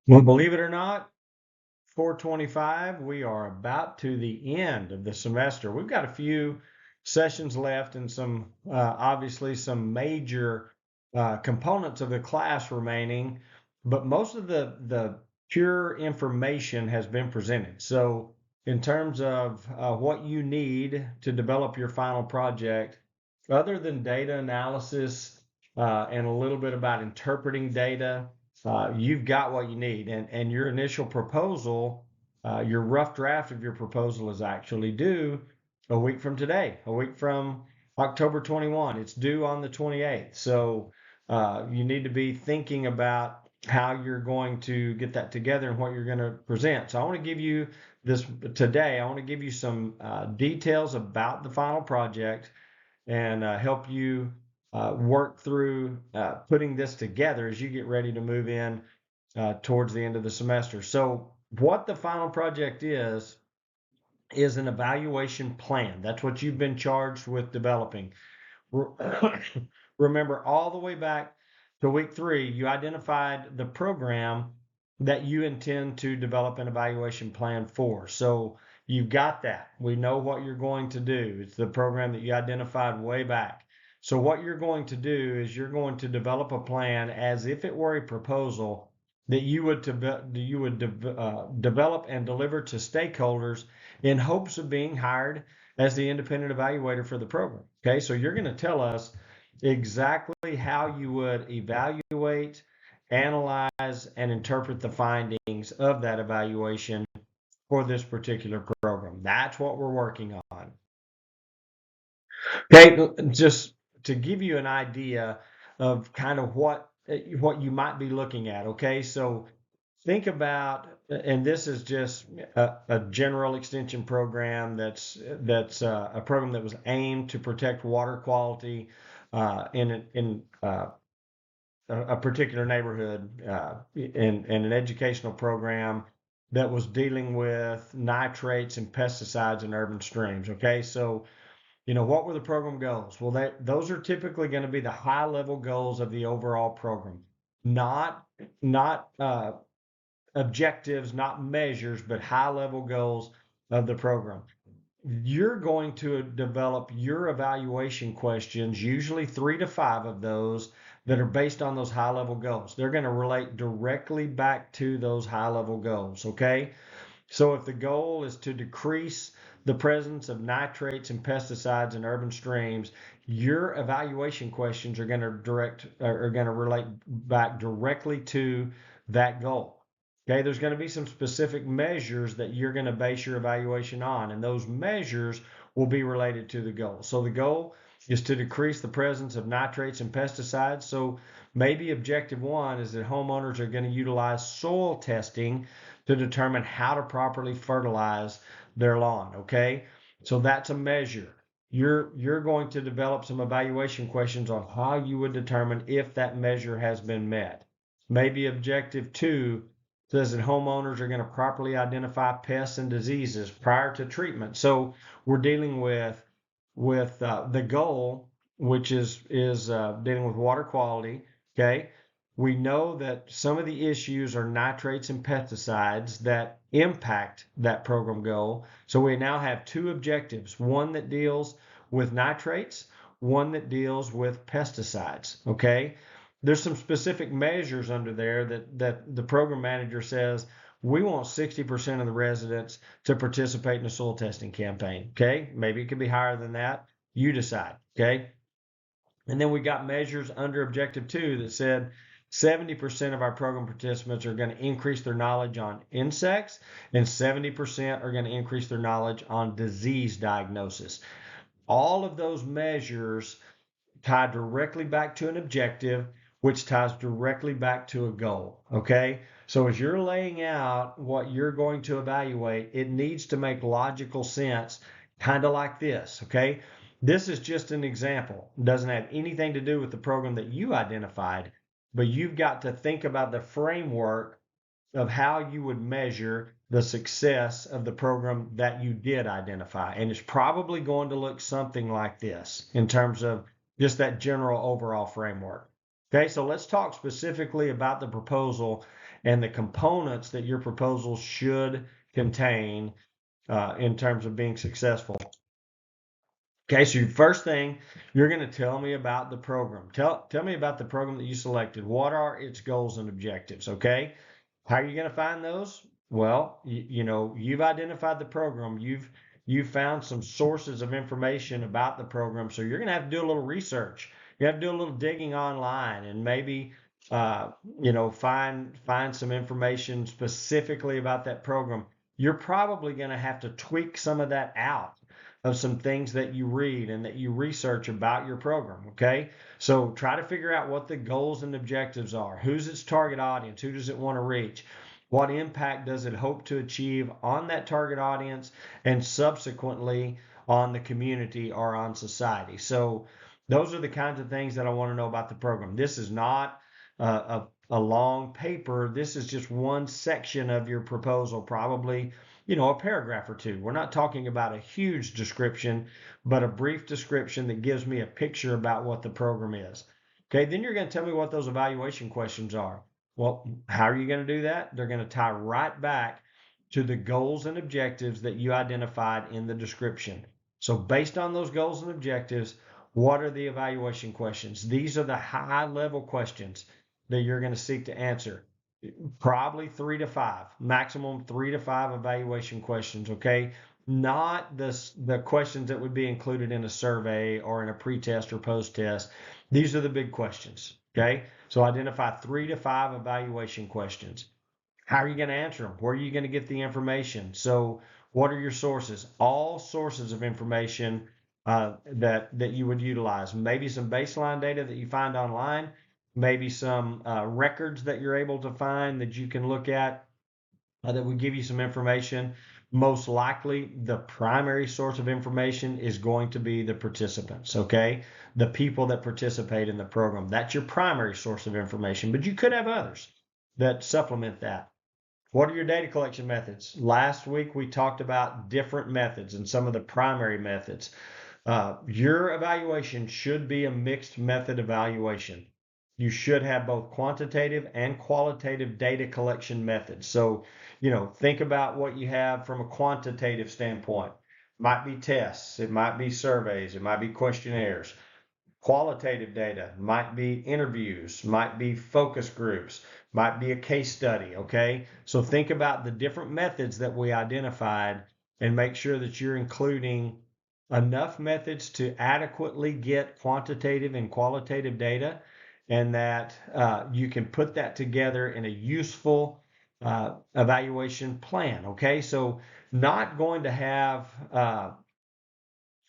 Well, believe it or not, 425, we are about to the end of the semester. We've got a few sessions left and some, obviously, some major components of the class remaining, but most of the pure information has been presented. So, in terms of what you need to develop your final project, other than data analysis and a little bit about interpreting data, you've got what you need. And your initial proposal, your rough draft of your proposal is actually due a week from today, a week from October 21. It's due on the 28th. So you need to be thinking about how you're going to get that together and what you're going to present. So I want to give you this today. I want to give you some details about the final project and help you work through putting this together as you get ready to move in towards the end of the semester. So, what the final project is an evaluation plan. That's what you've been charged with developing. Remember, all the way back to week 3, you identified the program that you intend to develop an evaluation plan for. So, you've got that. We know what you're going to do. It's the program that you identified way back. So, what you're going to do is you're going to develop a plan as if it were a proposal that you would develop and deliver to stakeholders in hopes of being hired as the independent evaluator for the program. Okay, so you're going to tell us exactly how you would evaluate, analyze, and interpret the findings of that evaluation for this particular program. That's what we're working on. Okay, just to give you an idea of kind of what you might be looking at. Okay, so think about, and this is just a general extension program that's a program that was aimed to protect water quality in a particular neighborhood in an educational program that was dealing with nitrates and pesticides in urban streams. Okay, so what were the program goals? Well, those are typically going to be the high level goals of the overall program, not objectives, not measures, but high level goals of the program. You're going to develop your evaluation questions, usually 3 to 5 of those that are based on those high level goals. They're going to relate directly back to those high level goals. Okay. So if the goal is to decrease the presence of nitrates and pesticides in urban streams, your evaluation questions are going to relate back directly to that goal. Okay, there's going to be some specific measures that you're going to base your evaluation on, and those measures will be related to the goal. So the goal is to decrease the presence of nitrates and pesticides. So maybe objective 1 is that homeowners are going to utilize soil testing to determine how to properly fertilize their lawn. Okay, so that's a measure. You're going to develop some evaluation questions on how you would determine if that measure has been met. Maybe objective 2 says that homeowners are going to properly identify pests and diseases prior to treatment. So we're dealing with the goal, which is dealing with water quality. Okay, we know that some of the issues are nitrates and pesticides that impact that program goal. So we now have 2 objectives: one that deals with nitrates, one that deals with pesticides. Okay, there's some specific measures under there that the program manager says we want 60% of the residents to participate in a soil testing campaign. Okay, maybe it could be higher than that. You decide. Okay, and then we got measures under objective 2 that said 70% of our program participants are going to increase their knowledge on insects, and 70% are going to increase their knowledge on disease diagnosis. All of those measures tie directly back to an objective, which ties directly back to a goal. Okay, so as you're laying out what you're going to evaluate, it needs to make logical sense, kind of like this. Okay, this is just an example. It doesn't have anything to do with the program that you identified, but you've got to think about the framework of how you would measure the success of the program that you did identify. And it's probably going to look something like this in terms of just that general overall framework. Okay, so let's talk specifically about the proposal and the components that your proposal should contain in terms of being successful. Okay, so first thing, you're going to tell me about the program. Tell me about the program that you selected. What are its goals and objectives? Okay, how are you going to find those? Well, you've identified the program. You've found some sources of information about the program, so you're going to have to do a little research. You have to do a little digging online and maybe find some information specifically about that program. You're probably going to have to tweak some of that out of some things that you read and that you research about your program. Okay. So try to figure out what the goals and objectives are. Who's its target audience? Who does it want to reach? What impact does it hope to achieve on that target audience and subsequently on the community or on society? So those are the kinds of things that I want to know about the program. This is not a long paper. This is just one section of your proposal, probably a paragraph or two. We're not talking about a huge description, but a brief description that gives me a picture about what the program is. Okay, then you're going to tell me what those evaluation questions are. Well, how are you going to do that? They're going to tie right back to the goals and objectives that you identified in the description. So, based on those goals and objectives, what are the evaluation questions? These are the high level questions that you're going to seek to answer. Probably 3 to 5, maximum 3 to 5 evaluation questions. Okay, not the questions that would be included in a survey or in a pre-test or post-test. These are the big questions. Okay, so identify 3 to 5 evaluation questions. How are you going to answer them? Where are you going to get the information? So what are your sources? All sources of information that you would utilize. Maybe some baseline data that you find online, maybe some records that you're able to find that you can look at that would give you some information. Most likely, the primary source of information is going to be the participants, okay? The people that participate in the program. That's your primary source of information, but you could have others that supplement that. What are your data collection methods? Last week we talked about different methods and some of the primary methods. Your evaluation should be a mixed method evaluation. You should have both quantitative and qualitative data collection methods. So, think about what you have from a quantitative standpoint. Might be tests, it might be surveys, it might be questionnaires. Qualitative data might be interviews, might be focus groups, might be a case study. Okay. So think about the different methods that we identified and make sure that you're including enough methods to adequately get quantitative and qualitative data and that you can put that together in a useful evaluation plan. Okay. So not going to have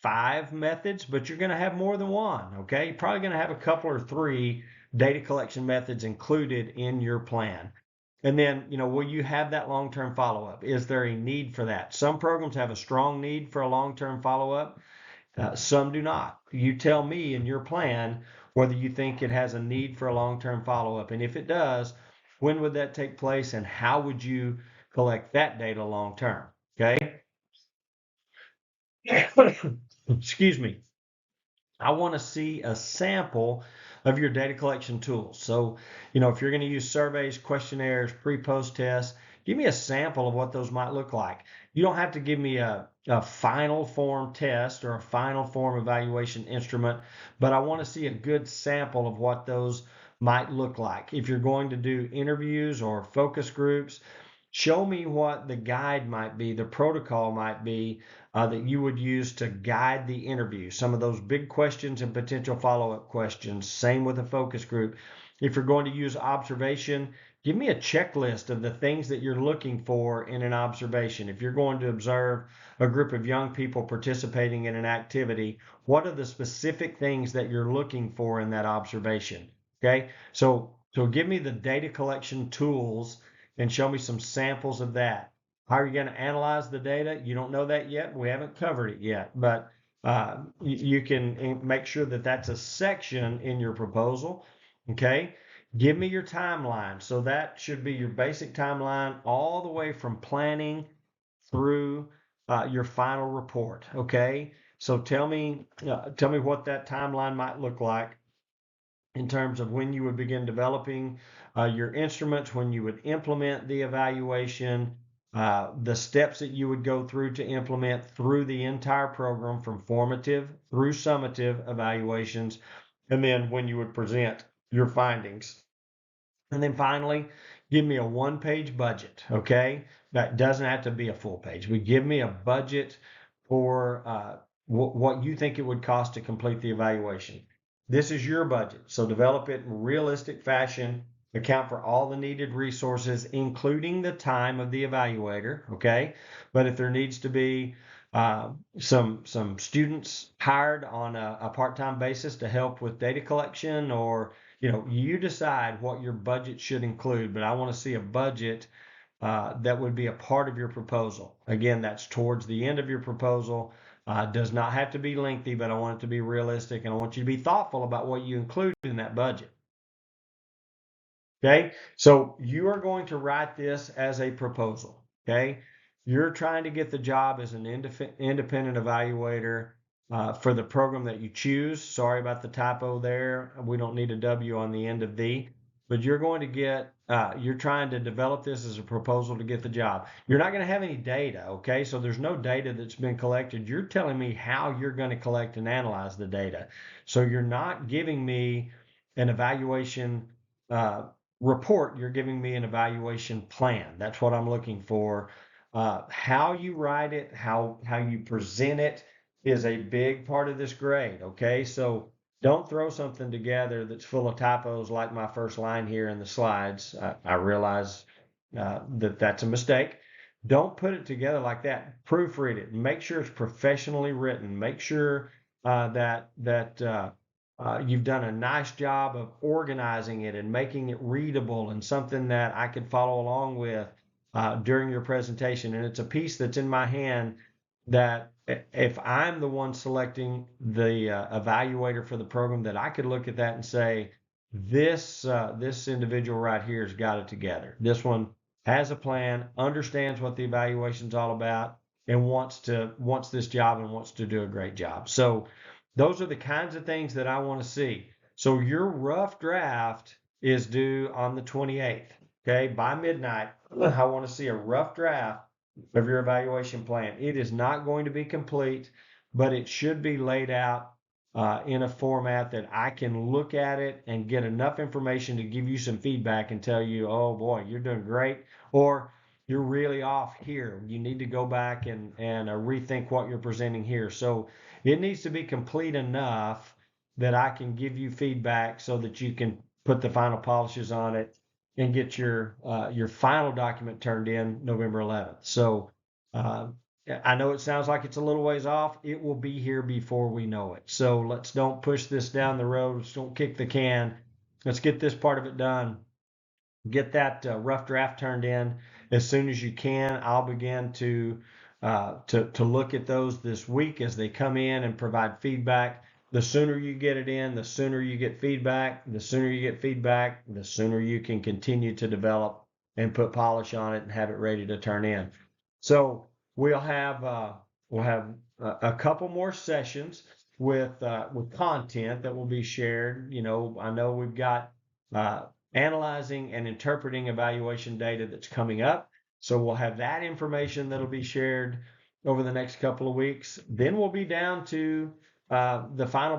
5 methods, but you're going to have more than one. Okay, you're probably going to have a couple or 3 data collection methods included in your plan. And then, will you have that long-term follow-up? Is there a need for that? Some programs have a strong need for a long-term follow-up. Some do not. You tell me in your plan whether you think it has a need for a long-term follow-up. And if it does, when would that take place and how would you collect that data long-term? Okay. Excuse me. I want to see a sample of your data collection tools. So, if you're going to use surveys, questionnaires, pre-post tests, give me a sample of what those might look like. You don't have to give me a final form test or a final form evaluation instrument, but I want to see a good sample of what those might look like. If you're going to do interviews or focus groups, show me what the guide might be, the protocol might be that you would use to guide the interview. Some of those big questions and potential follow-up questions. Same with a focus group. If you're going to use observation, give me a checklist of the things that you're looking for in an observation. If you're going to observe a group of young people participating in an activity, what are the specific things that you're looking for in that observation? Okay, so give me the data collection tools and show me some samples of that. How are you going to analyze the data? You don't know that yet. We haven't covered it yet, but you can make sure that that's a section in your proposal. Okay. Give me your timeline. So that should be your basic timeline all the way from planning through your final report. Okay. So tell me what that timeline might look like. in terms of when you would begin developing your instruments, when you would implement the evaluation, the steps that you would go through to implement through the entire program from formative through summative evaluations, and then when you would present your findings. And then finally, give me a 1-page budget, okay? That doesn't have to be a full page, but give me a budget for what you think it would cost to complete the evaluation. This is your budget, so develop it in a realistic fashion, account for all the needed resources, including the time of the evaluator, okay? But if there needs to be some students hired on a part-time basis to help with data collection, or you decide what your budget should include, but I want to see a budget that would be a part of your proposal. Again, that's towards the end of your proposal. Does not have to be lengthy, but I want it to be realistic, and I want you to be thoughtful about what you include in that budget. Okay, so you are going to write this as a proposal. Okay, you're trying to get the job as an independent evaluator for the program that you choose. Sorry about the typo there. We don't need a W on the end of the, but you're going to get, you're trying to develop this as a proposal to get the job. You're not going to have any data. Okay, so there's no data that's been collected. You're telling me how you're going to collect and analyze the data. So you're not giving me an evaluation report, you're giving me an evaluation plan. That's what I'm looking for. How you write it, how you present it is a big part of this grade. Okay, so don't throw something together that's full of typos like my first line here in the slides. I realize that that's a mistake. Don't put it together like that. Proofread it. Make sure it's professionally written. Make sure that you've done a nice job of organizing it and making it readable and something that I could follow along with during your presentation. And it's a piece that's in my hand that if I'm the one selecting the evaluator for the program, that I could look at that and say, this individual right here has got it together. This one has a plan, understands what the evaluation's all about, and wants this job and wants to do a great job. So those are the kinds of things that I want to see. So your rough draft is due on the 28th. Okay, by midnight, I want to see a rough draft of your evaluation plan. It is not going to be complete, but it should be laid out in a format that I can look at it and get enough information to give you some feedback and tell you, oh boy, you're doing great, or you're really off here. You need to go back and rethink what you're presenting here. So it needs to be complete enough that I can give you feedback so that you can put the final polishes on it and get your final document turned in November 11th. So uh, I know it sounds like it's a little ways off. It will be here before we know it. So let's don't push this down the road. Let's don't kick the can. Let's get this part of it done. Get that rough draft turned in as soon as you can. I'll begin to look at those this week as they come in and provide feedback. The sooner you get it in, the sooner you get feedback. The sooner you get feedback, the sooner you can continue to develop and put polish on it and have it ready to turn in. So we'll have a couple more sessions with content that will be shared. I know we've got analyzing and interpreting evaluation data that's coming up. So we'll have that information that'll be shared over the next couple of weeks. Then we'll be down to the final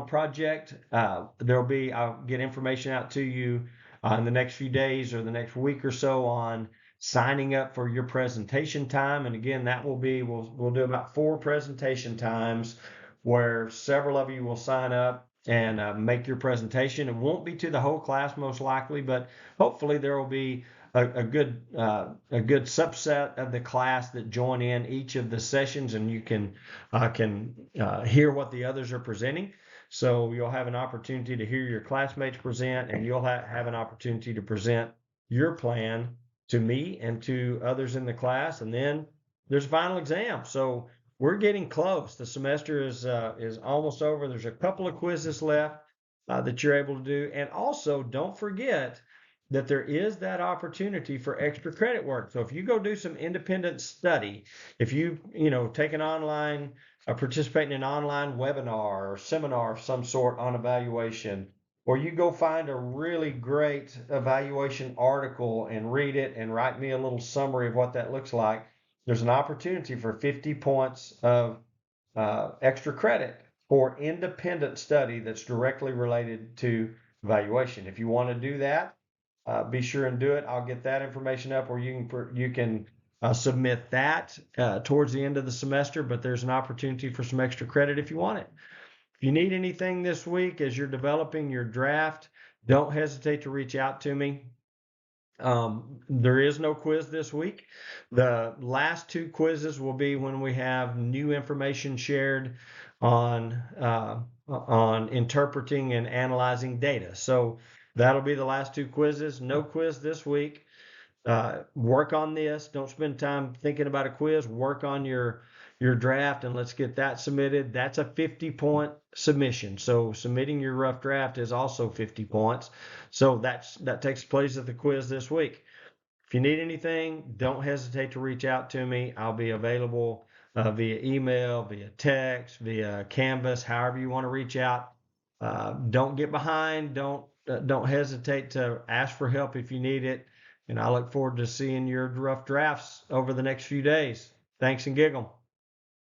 project. I'll get information out to you in the next few days or the next week or so on signing up for your presentation time. And again, that will be, we'll do about 4 presentation times where several of you will sign up and make your presentation. It won't be to the whole class most likely, but hopefully there will be a good subset of the class that join in each of the sessions, and you can hear what the others are presenting. So you'll have an opportunity to hear your classmates present, and you'll have an opportunity to present your plan to me and to others in the class. And then there's a final exam. So we're getting close. The semester is almost over. There's a couple of quizzes left that you're able to do. And also, don't forget that there is that opportunity for extra credit work. So if you go do some independent study, if you take an participate in an online webinar or seminar of some sort on evaluation, or you go find a really great evaluation article and read it and write me a little summary of what that looks like, there's an opportunity for 50 points of extra credit for independent study that's directly related to evaluation. If you want to do that, be sure and do it. I'll get that information up, or you can submit that towards the end of the semester. But there's an opportunity for some extra credit if you want it. If you need anything this week as you're developing your draft, don't hesitate to reach out to me. There is no quiz this week. The last two quizzes will be when we have new information shared on interpreting and analyzing data. So that'll be the last two quizzes. No quiz this week. Work on this. Don't spend time thinking about a quiz. Work on your draft and let's get that submitted. That's a 50-point submission. So submitting your rough draft is also 50 points. So that takes place at the quiz this week. If you need anything, don't hesitate to reach out to me. I'll be available via email, via text, via Canvas, however you want to reach out. Don't get behind. Don't hesitate to ask for help if you need it. And I look forward to seeing your rough drafts over the next few days. Thanks and giggle.